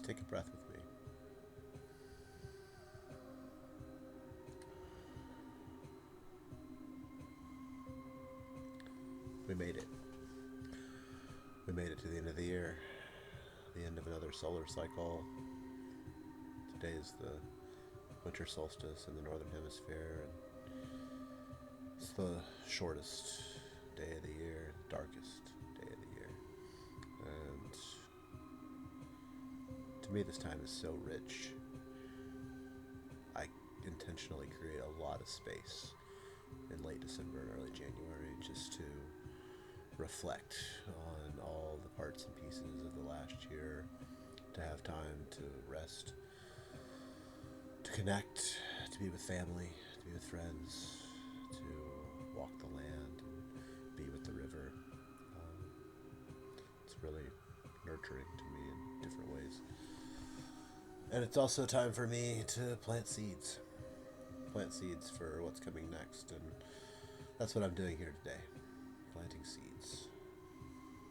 Take a breath with me. We made it. We made it to the end of the year, the end of another solar cycle. Today is the winter solstice in the northern hemisphere, and it's the shortest day of the year, the darkest day of the year. And to me, this time is so rich. I intentionally create a lot of space in late December and early January just to reflect on all the parts and pieces of the last year, to have time to rest, to connect, to be with family, to be with friends, to walk the land and be with the river. It's really nurturing to me in different ways. And it's also time for me to plant seeds. Plant seeds for what's coming next. And that's what I'm doing here today. Planting seeds.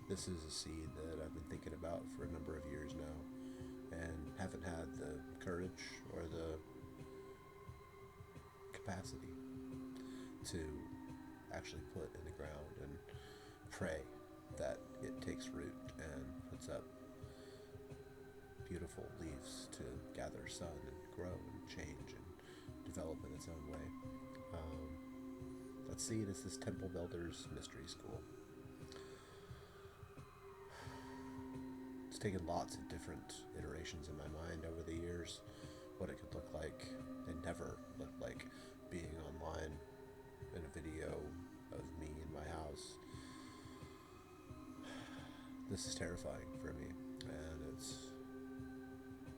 This is a seed that I've been thinking about for a number of years now, and haven't had the courage or the capacity to actually put in the ground and pray that it takes root and puts up beautiful leaves to gather sun and grow and change and develop in its own way. That seed is this Temple Builders Mystery School. It's taken lots of different iterations in my mind over the years, what it could look like. It never looked like being online in a video of me in my house. This is terrifying for me, and it's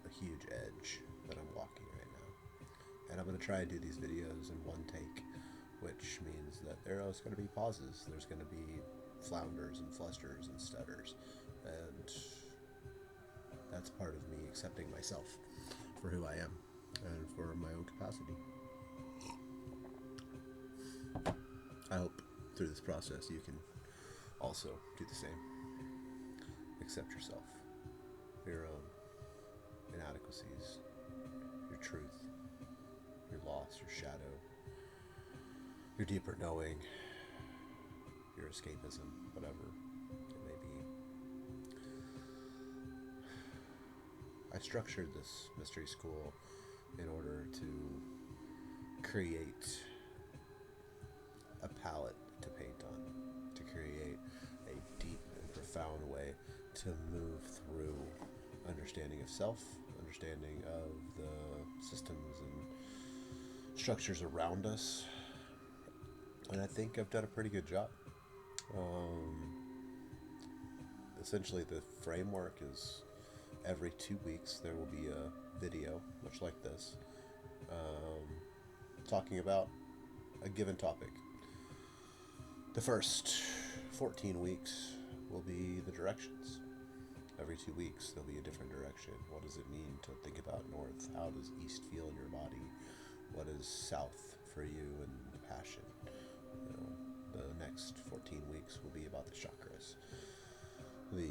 a huge edge that I'm walking right now. And I'm going to try and do these videos in one take, which means that there's going to be pauses. There's going to be flounders and flusters and stutters, and that's part of me accepting myself for who I am and for my own capacity. I hope through this process you can also do the same. Accept yourself, your own inadequacies, your truth, your loss, your shadow, your deeper knowing, your escapism, whatever it may be. I structured this mystery school in order to create a palette to paint on, to create a deep and profound way to move through understanding of self, understanding of the systems and structures around us. And I think I've done a pretty good job. Essentially, the framework is every 2 weeks there will be a video, much like this, talking about a given topic. The first 14 weeks will be the directions. Every 2 weeks there'll be a different direction. What does it mean to think about north? How does east feel in your body? What is south for you and passion? You know, the next 14 weeks will be about the chakras, the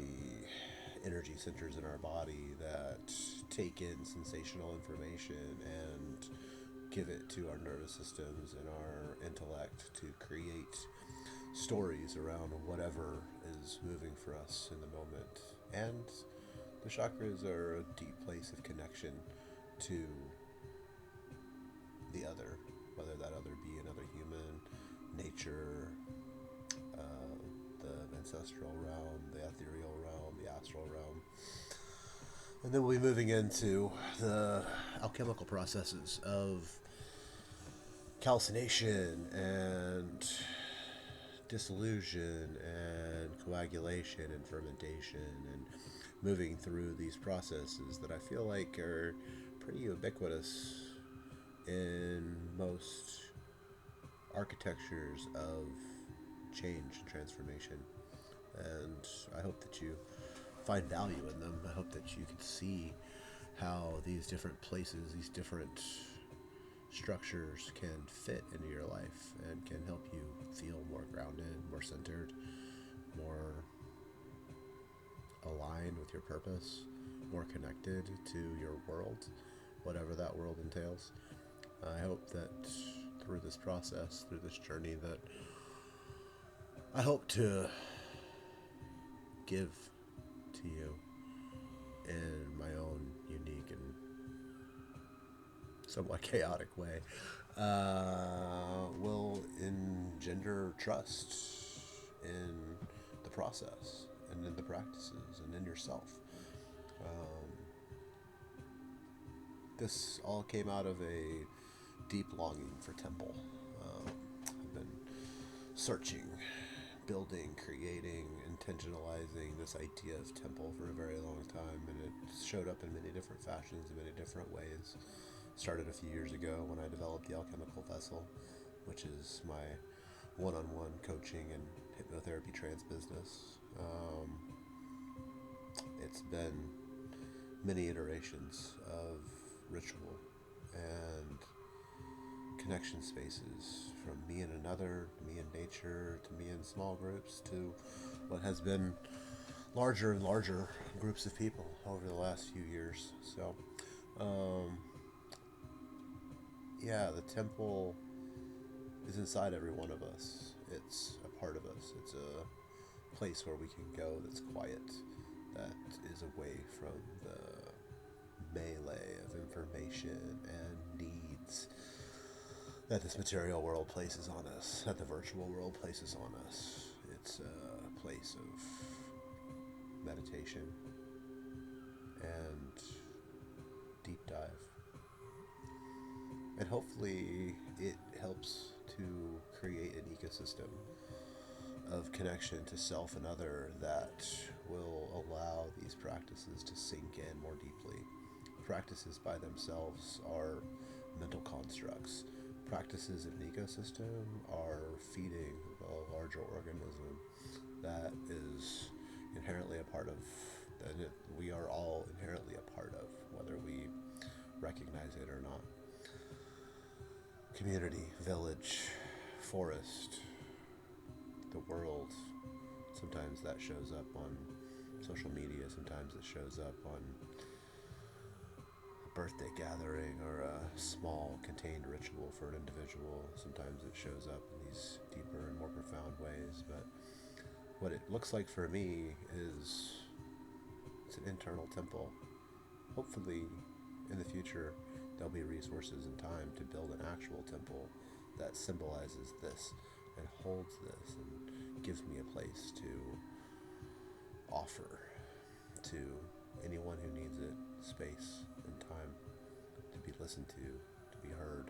energy centers in our body that take in sensational information and give it to our nervous systems and our intellect to create stories around whatever is moving for us in the moment. And the chakras are a deep place of connection to the other, whether that other be another human, nature, the ancestral realm, the ethereal realm, the astral realm. And then we'll be moving into the alchemical processes of calcination and dissolution and coagulation and fermentation, and moving through these processes that I feel like are pretty ubiquitous in most architectures of change and transformation. And I hope that you find value in them. I hope that you can see how these different places, these different structures can fit into your life and can help you feel more grounded, more centered, more aligned with your purpose, more connected to your world, whatever that world entails. I hope that through this process, through this journey, that I hope to give to you in my own unique and somewhat chaotic way, will engender trust in the process and in the practices and in yourself. Um, this all came out of a deep longing for temple. I've been searching, building, creating, intentionalizing this idea of temple for a very long time, and it showed up in many different fashions, in many different ways. Started a few years ago when I developed the Alchemical Vessel, which is my one-on-one coaching and hypnotherapy trance business. It's been many iterations of ritual and connection spaces, from me and another, to me in nature, to me in small groups, to what has been larger and larger groups of people over the last few years. So, yeah, the temple is inside every one of us. It's a part of us. It's a place where we can go that's quiet, that is away from the melee of information and needs that this material world places on us, that the virtual world places on us. It's a place of meditation and deep dive. And hopefully it helps to create an ecosystem of connection to self and other that will allow these practices to sink in more deeply. Practices by themselves are mental constructs. Practices in an ecosystem are feeding a larger organism that is inherently a part of, that we are all inherently a part of, whether we recognize it or not. Community, village, forest, the world. Sometimes that shows up on social media, sometimes it shows up on a birthday gathering or a small contained ritual for an individual. Sometimes it shows up in these deeper and more profound ways, but what it looks like for me is it's an internal temple. Hopefully in the future there'll be resources and time to build an actual temple that symbolizes this and holds this and gives me a place to offer to anyone who needs it space and time to be listened to be heard,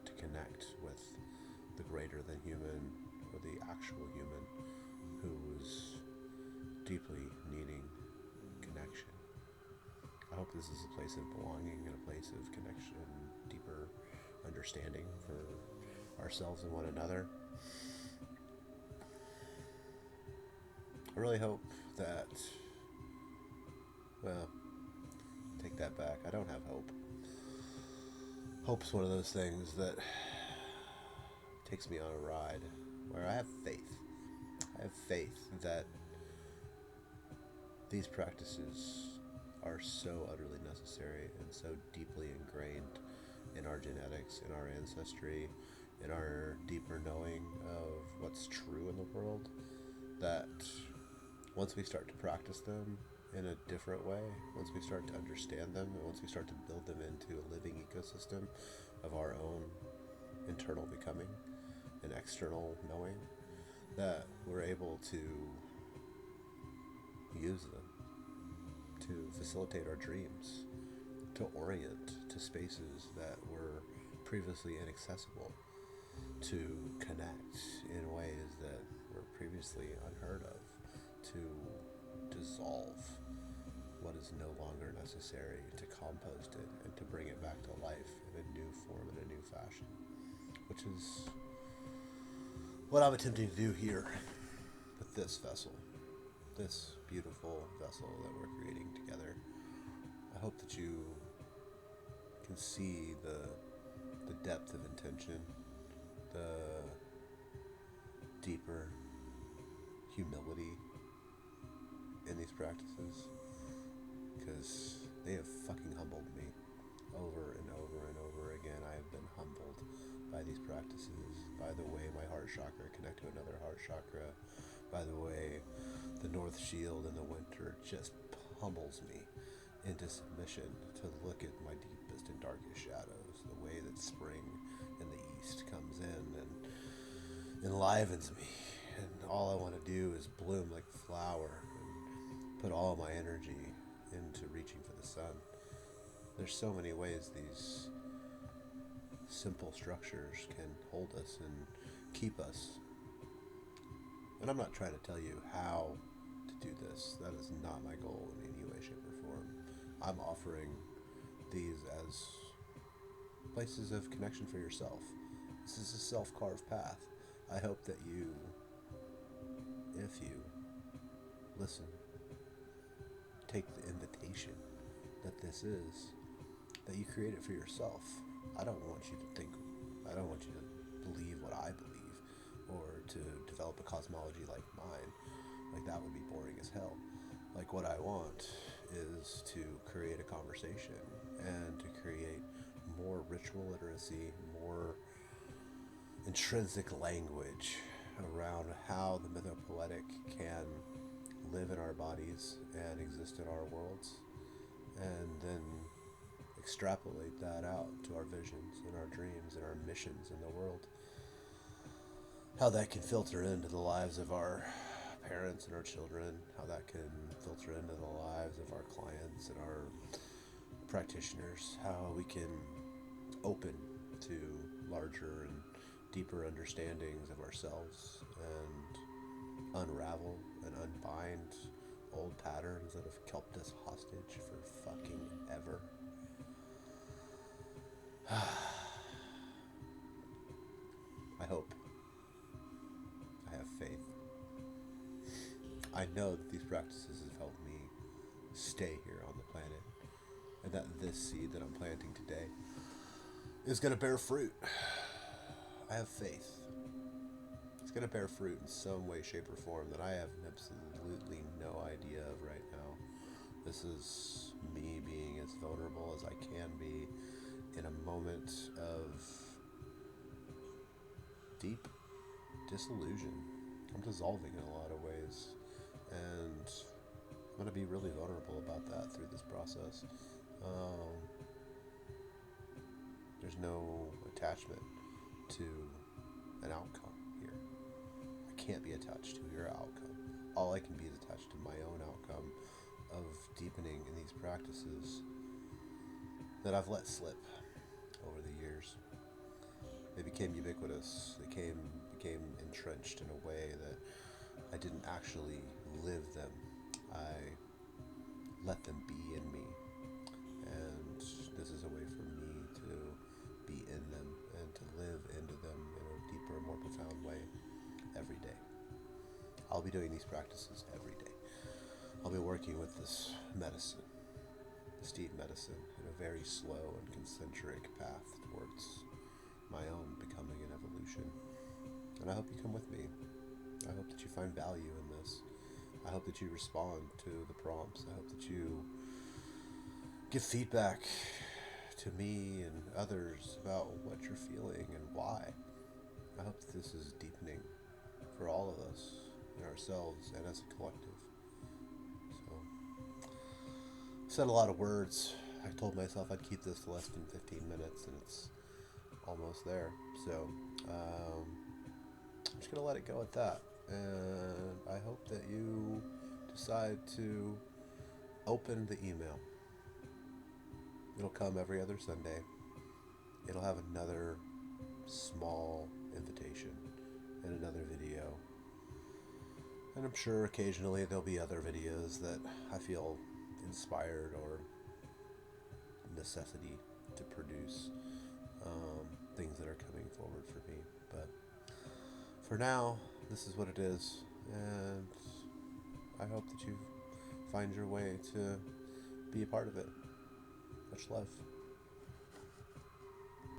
to connect with the greater than human or the actual human who is deeply needing connection. I hope this is a place of belonging and a place of connection and deeper understanding for ourselves and one another. I really hope that, well, take that back. I don't have hope. Hope's one of those things that takes me on a ride where I have faith. I have faith that these practices are so utterly necessary and so deeply ingrained in our genetics, in our ancestry, in our deeper knowing of what's true in the world, that once we start to practice them in a different way, once we start to understand them, and once we start to build them into a living ecosystem of our own internal becoming and external knowing, that we're able to use them to facilitate our dreams, to orient to spaces that were previously inaccessible, to connect in ways that were previously unheard of, to dissolve what is no longer necessary, to compost it and to bring it back to life in a new form, in a new fashion, which is what I'm attempting to do here with this vessel, this beautiful vessel that we're creating together. I hope that you can see the depth of intention, the deeper humility in these practices, because They have fucking humbled me over and over and over again. I have been humbled by these practices, by the way my heart chakra connect to another heart chakra, by the way the North Shield in the winter just pummels me into submission to look at my deepest and darkest shadows, the way that spring in the east comes in and enlivens me, and all I want to do is bloom like a flower and put all my energy into reaching for the sun. There's so many ways these simple structures can hold us and keep us. And I'm not trying to tell you how to do this. That is not my goal in any way, shape, or form. I'm offering these as places of connection for yourself. This is a self-carved path. I hope that you, if you listen, take the invitation that this is, that you create it for yourself. I don't want you to think, I don't want you to believe what I believe, or to develop a cosmology like mine. Like, that would be boring as hell. Like, what I want is to create a conversation and to create more ritual literacy, more intrinsic language around how the mythopoetic can live in our bodies and exist in our worlds, and then extrapolate that out to our visions and our dreams and our missions in the world. How that can filter into the lives of our parents and our children, how that can filter into the lives of our clients and our practitioners, how we can open to larger and deeper understandings of ourselves and unravel and unbind old patterns that have kept us hostage for fucking ever. I hope. I have faith. I know that these practices have helped me stay here on the planet, and that this seed that I'm planting today is going to bear fruit. I have faith. It's going to bear fruit in some way, shape, or form that I have absolutely no idea of right now. This is me being as vulnerable as I can be in a moment of deep disillusion. I'm dissolving in a lot of ways, and I'm going to be really vulnerable about that through this process. There's no attachment to an outcome here. I can't be attached to your outcome. All I can be is attached to my own outcome of deepening in these practices that I've let slip over the years. They became ubiquitous. They became entrenched in a way that I didn't actually live them. I let them be in me. And this is a way for me to be in them and to live into them in a deeper, more profound way every day. I'll be doing these practices every day. I'll be working with this medicine, this deep medicine, in a very slow and concentric path towards my own becoming and evolution. And I hope you come with me. I hope that you find value in this. I hope that you respond to the prompts. I hope that you give feedback to me and others about what you're feeling and why. I hope that this is deepening for all of us, in ourselves and as a collective. So, I said a lot of words. I told myself I'd keep this to less than 15 minutes, and it's almost there. So, I'm just going to let it go at that. And I hope that you decide to open the email. It'll come every other Sunday. It'll have another small invitation and another video. And I'm sure occasionally there'll be other videos that I feel inspired or necessity to produce. Things that are coming forward for me. But for now, this is what it is. And I hope that you find your way to be a part of it. Much love.